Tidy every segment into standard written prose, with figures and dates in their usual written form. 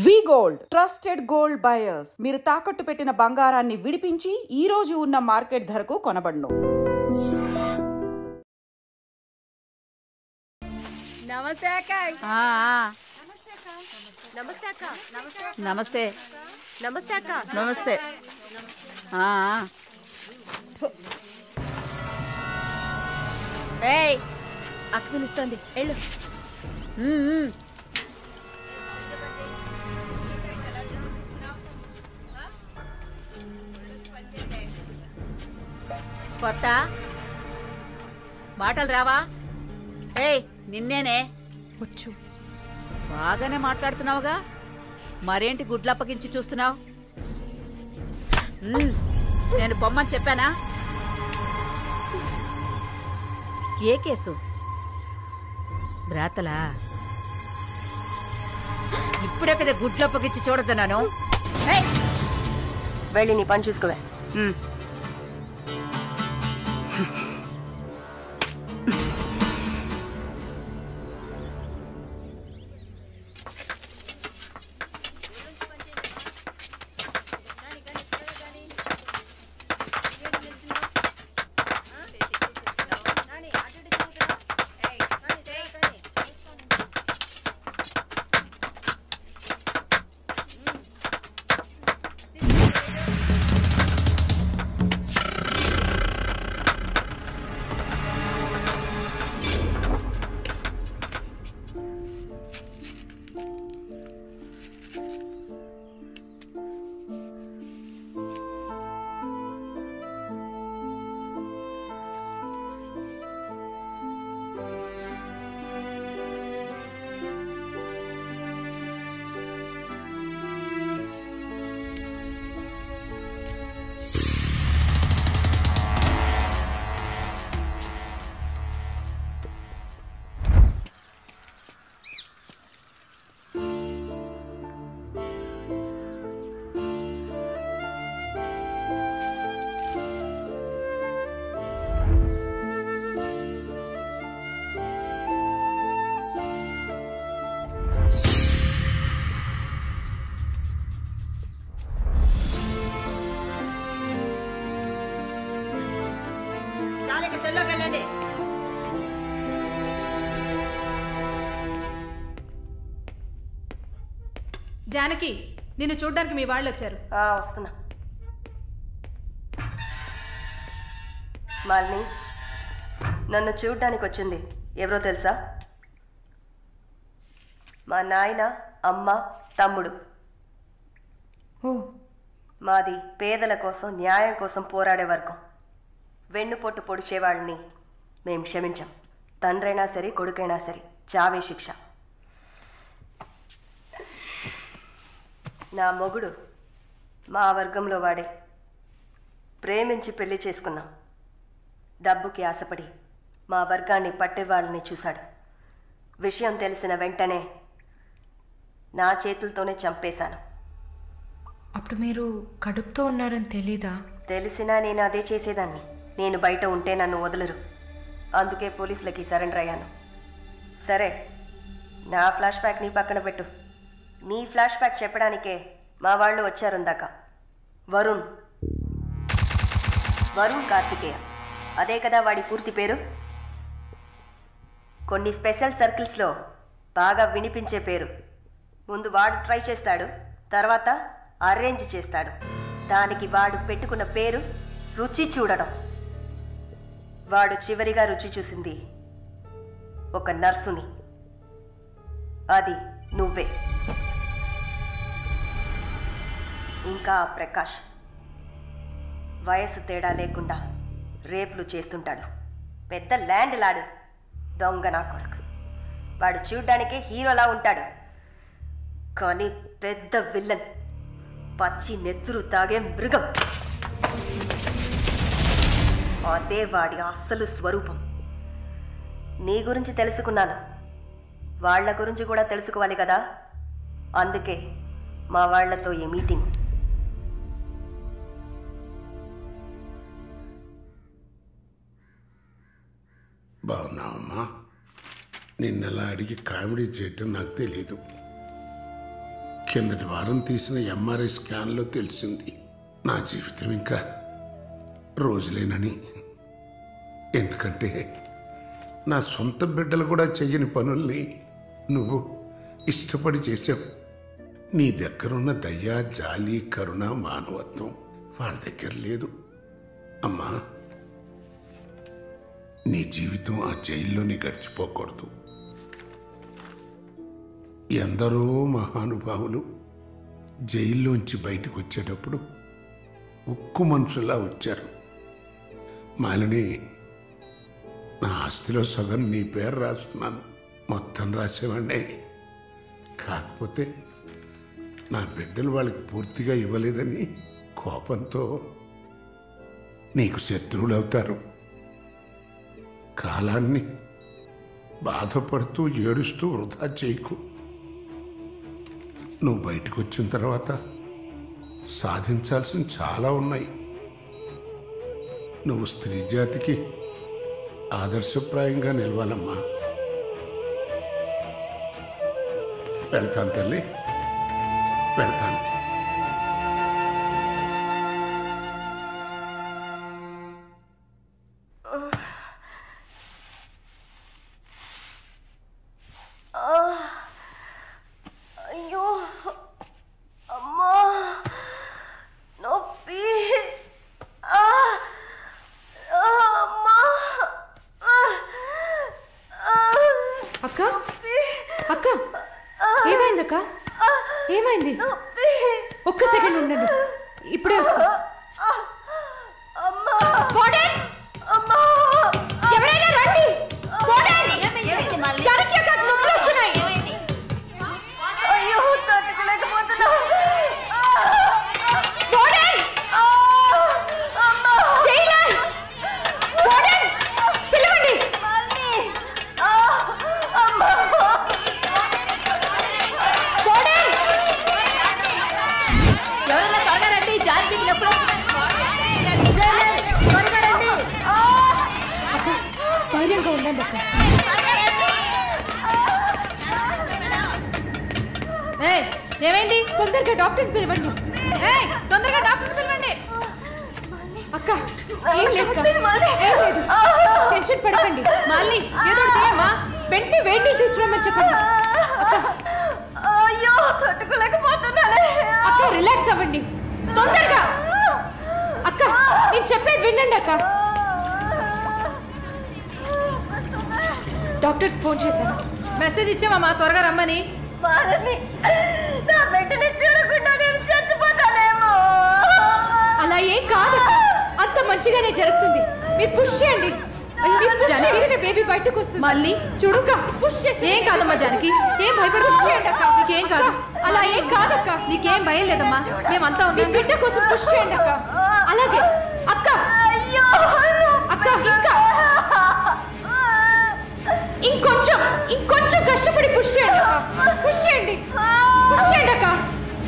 వి gold trusted gold buyers మీరు తాకట్టు పెట్టిన బంగారాన్ని విడిపించి ఈ రోజు ఉన్న మార్కెట్ ధరకు కొనబడును. నమస్తే అక్క. నమస్తే అక్క. నమస్తే నమస్తే అక్క. నమస్తే. ఏయ్ అక్క పిలుస్తుంది, వెళ్ళు. కొత్త మాటలు రావా? ఏయ్ నిన్నేనే. వచ్చు. బాగానే మాట్లాడుతున్నావుగా, మరేంటి గుడ్లప్పగించి చూస్తున్నావు? నేను పొమ్మని చెప్పానా? ఏ కేసు? బ్రాతలా? ఇప్పుడే కదా గుడ్లప్పగించి చూడద్దన్నాను. వెళ్ళి నీ పని చూసుకోవే. జానకి, నిన్ను చూడ్డానికి మీ వాళ్ళు వచ్చారు. వస్తున్నా. మాలిని, నన్ను చూడ్డానికి వచ్చింది ఎవరో తెలుసా? మా నాయన, అమ్మ, తమ్ముడు. మాది పేదల కోసం, న్యాయం కోసం పోరాడే వర్గం. వెన్నుపొట్టు పొడిచేవాళ్ళని మేం క్షమించాం. తండ్రైనా సరే, కొడుకైనా సరే, చావే శిక్ష. నా మొగుడు మా వర్గంలో వాడే. ప్రేమించి పెళ్లి చేసుకున్నాం. డబ్బుకి ఆశపడి మా వర్గాన్ని పట్టేవాళ్ళని చూశాడు. విషయం తెలిసిన వెంటనే నా చేతులతోనే చంపేశాను. అప్పుడు మీరు కడుపుతో ఉన్నారని తెలీదా? తెలిసినా నేను అదే చేసేదాన్ని. నేను బయట ఉంటే నన్ను వదలరు. అందుకే పోలీసులకి సరెండర్ అయ్యాను. సరే, నా ఫ్లాష్ బ్యాక్ నీ పక్కన పెట్టు. నీ ఫ్లాష్ బ్యాక్ చెప్పడానికే మా వాళ్ళు వచ్చారుందాక. వరుణ్ కార్తికేయ, అదే కదా వాడి పూర్తి పేరు. కొన్ని స్పెషల్ సర్కిల్స్లో బాగా వినిపించే పేరు. ముందు వాడు ట్రై చేస్తాడు, తర్వాత అరేంజ్ చేస్తాడు. దానికి వాడు పెట్టుకున్న పేరు రుచి చూడడం. వాడు చివరిగా రుచి చూసింది ఒక నర్సుని. అది నువ్వే. ఇంకా ప్రకాష్ వయసు తేడా లేకుండా రేపులు చేస్తుంటాడు. పెద్ద ల్యాండ్ లాడు. దొంగ నా కొడుకు. వాడు చూడ్డానికే హీరోలా ఉంటాడు, కానీ పెద్ద విల్లన్. పచ్చి నెత్తురు తాగే మృగం. అదే వాడి అస్సలు స్వరూపం. నీ గురించి తెలుసుకున్నాను, వాళ్ళ గురించి కూడా తెలుసుకోవాలి కదా. అందుకే మా వాళ్లతో ఈ మీటింగ్. బాగున్నావమ్మా? నిన్నలా అడిగి కామెడీ చేయటం నాకు తెలీదు. కిందటి వారం తీసిన ఎంఆర్ఐ స్కాన్లో తెలిసింది నా జీవితం ఇంకా రోజులేనని. ఎందుకంటే నా సొంత బిడ్డలు కూడా చెయ్యని పనుల్ని నువ్వు ఇష్టపడి చేసావు. నీ దగ్గరున్న దయ, జాలి, కరుణ, మానవత్వం వాళ్ళ దగ్గర లేదు. అమ్మా, నీ జీవితం ఆ జైల్లోని గడిచిపోకూడదు. ఎందరో మహానుభావులు జైల్లోంచి బయటకు వచ్చేటప్పుడు ఉక్కు మనుషుల్లా వచ్చారు. మాలిని, నా ఆస్తిలో సగం నీ పేరు రాస్తున్నాను. మొత్తం రాసేవాడినే. కాకపోతే నా బిడ్డలు వాళ్ళకి పూర్తిగా ఇవ్వలేదని కోపంతో నీకు శత్రువులు అవుతారు. కాలాన్ని బాధపడుతూ ఏడుస్తూ వృధా చేయకు. నువ్వు బయటకు వచ్చిన తర్వాత సాధించాల్సిన చాలా ఉన్నాయి. నువ్వు స్త్రీ జాతికి ఆదర్శప్రాయంగా నిలవాలమ్మా. వెళ్తాను తల్లి, వెళ్తాను. అయ్యో అమ్మా, నొప్పి. అమ్మా, అక్క అక్క ఏమైంది అక్క? ఏమైంది? ఒక్క సెకండ్ ఉండండి, ఇప్పుడే వస్తా. ఎవరైనా రండి. అయ్యో, తట్టుకోలేకపోతున్నా. ధైర్యంగా ఉండండి అక్క. ఏమైంది? తొందరగా డాక్టర్ని పిలవండి. తొందరగా డాక్టర్ని పిలవండి. అక్క ఏం లేదు, టెన్షన్ పడకండి. మళ్ళీ ఏదో చేయమ్మా. వెంటనే వేడి తీసుకురామని చెప్పండి. అయ్యో, తట్టుకోలేకపోతున్నానే. అక్క రిలాక్స్ అవ్వండి తొందరగా. అక్క నేను చెప్పేది వినండి అక్క. డాక్టర్ ఫోన్ చేశాను. మెసేజ్ ఇచ్చామమ్మా, త్వరగా రమ్మని. నా బిడ్డని చూడకుండా నేను చచ్చిపోతానేమో. అలా ఏం కాదు, అంత మంచిగానే జరుగుతుంది. మీరు పుష్ చేయండి. బేబీ బయటకు వస్తుంది. మళ్ళీ చూడు, పుష్ చేసి. ఏం కాదమ్మా జానకి, ఏం భయపడి. నీకేం కాదు. అలా ఏం కాదక్క. నీకేం భయం లేదమ్మా, మేమంతా మీ ఉన్నాం. బిడ్డ కోసం పుష్ చేయండి అక్క. అలాగే అక్క. అయ్యో అక్క ఇంకొంచెం కష్టపడి పుష్ చేయండి అక్క. పుష్ చేయండి అక్క.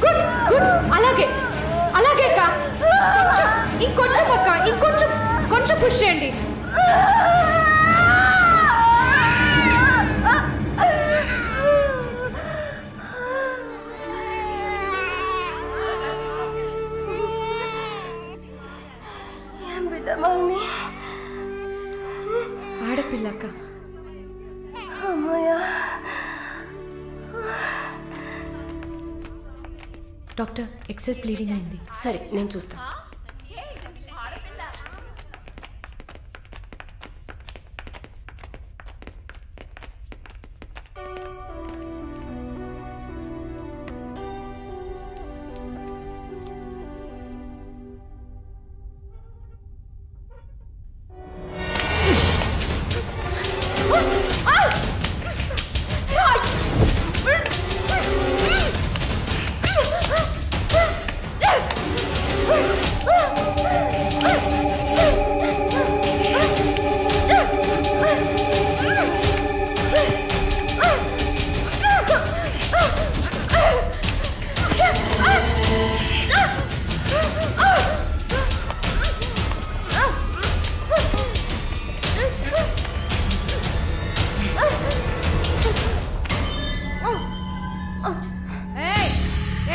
Good good. అలాగే అక్క. ఇంకొంచెం అక్క, కొంచెం పుష్ చేయండి. ఆడపిల్లక్క. డాక్టర్, ఎక్సెస్ బ్లీడింగ్ అయింది. సరే, నేను చూస్తా.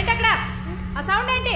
ఏంటక్కడ ఆ సౌండ్ ఏంటి